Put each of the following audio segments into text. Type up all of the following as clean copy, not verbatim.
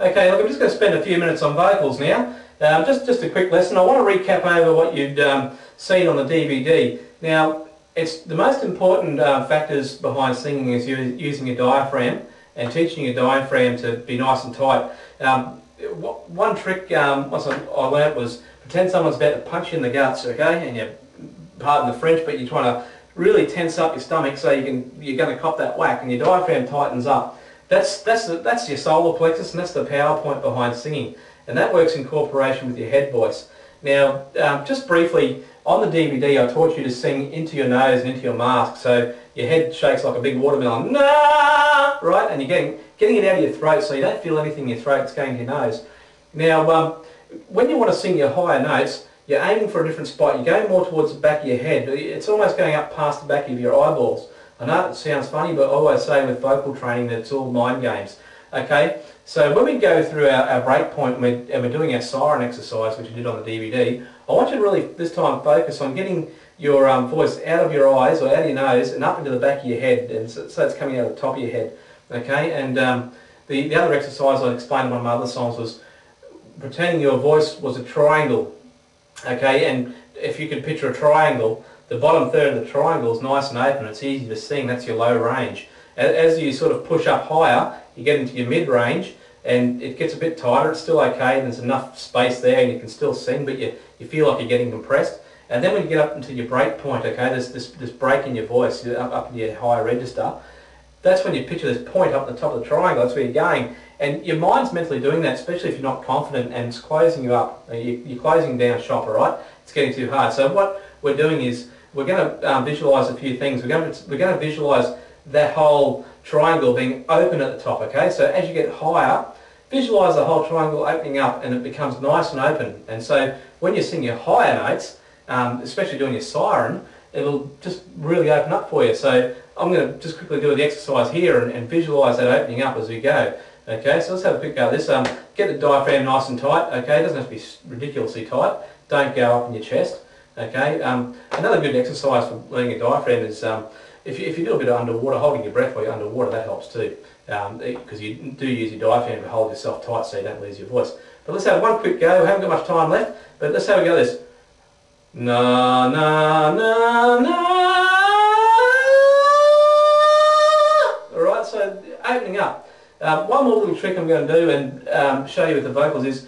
Okay, look, I'm just going to spend a few minutes on vocals now. Just a quick lesson. I want to recap over what you'd seen on the DVD. Now, it's the most important factors behind singing is using your diaphragm and teaching your diaphragm to be nice and tight. One trick once I learnt was pretend someone's about to punch you in the guts, okay, and you pardon the French, but you're trying to really tense up your stomach so you're going to cop that whack, and your diaphragm tightens up. That's your solar plexus, and that's the power point behind singing, and that works in cooperation with your head voice. Now, just briefly, on the DVD I taught you to sing into your nose and into your mask, so your head shakes like a big watermelon, nah, right, and you're getting it out of your throat so you don't feel anything in your throat, it's going to your nose. Now, when you want to sing your higher notes, you're aiming for a different spot, you're going more towards the back of your head, it's almost going up past the back of your eyeballs. I know it sounds funny, but I always say with vocal training that it's all mind games. Okay, so when we go through our break point and we're doing our siren exercise, which we did on the DVD, I want you to really this time focus on getting your voice out of your eyes or out of your nose and up into the back of your head, and so it's coming out of the top of your head. Okay, and the other exercise I explained in one of my other songs was pretending your voice was a triangle. Okay, and if you could picture a triangle, the bottom third of the triangle is nice and open, it's easy to sing, that's your low range. As you sort of push up higher, you get into your mid-range and it gets a bit tighter, it's still okay, and there's enough space there and you can still sing, but you feel like you're getting compressed. And then when you get up into your break point, okay, there's this break in your voice, up into your higher register, that's when you picture this point up the top of the triangle, that's where you're going. And your mind's mentally doing that, especially if you're not confident, and it's closing you up. You're closing down shop, all right? It's getting too hard. So what we're doing is we're going to visualise a few things. We're going to visualise that whole triangle being open at the top, okay? So as you get higher, visualise the whole triangle opening up and it becomes nice and open. And so when you sing your higher notes, especially doing your siren, it'll just really open up for you. So I'm going to just quickly do the exercise here and visualise that opening up as we go. Okay, so let's have a quick go at this. Get the diaphragm nice and tight, okay? It doesn't have to be ridiculously tight. Don't go up in your chest, okay? Another good exercise for learning your diaphragm is if you do a bit of underwater, holding your breath while you're underwater, that helps too. Because you do use your diaphragm to hold yourself tight so you don't lose your voice. But let's have one quick go. We haven't got much time left, but let's have a go at this. Na, na, na, na. Alright, so opening up. One more little trick I'm going to do and show you with the vocals is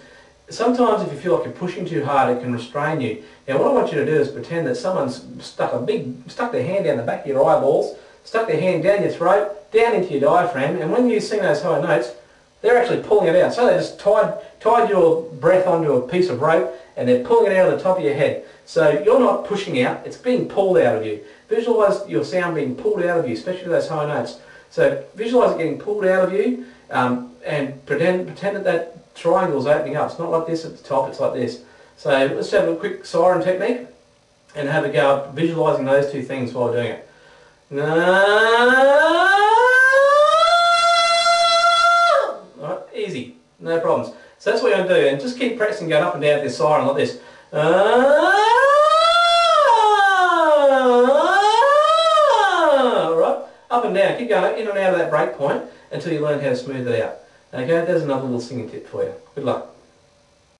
sometimes if you feel like you're pushing too hard, it can restrain you. Now what I want you to do is pretend that someone's stuck their hand down the back of your eyeballs, stuck their hand down your throat, down into your diaphragm, and when you sing those high notes, they're actually pulling it out. So they just tied your breath onto a piece of rope and they're pulling it out of the top of your head. So you're not pushing out, it's being pulled out of you. Visualise your sound being pulled out of you, especially those high notes. So visualise it getting pulled out of you and pretend that triangle's opening up. It's not like this at the top, it's like this. So let's have a quick siren technique and have a go at visualising those two things while doing it. Alright, easy, no problems. So that's what you're going to do, and just keep pressing going up and down this siren like this. Up and down, keep going in and out of that break point until you learn how to smooth it out. Okay, there's another little singing tip for you. Good luck.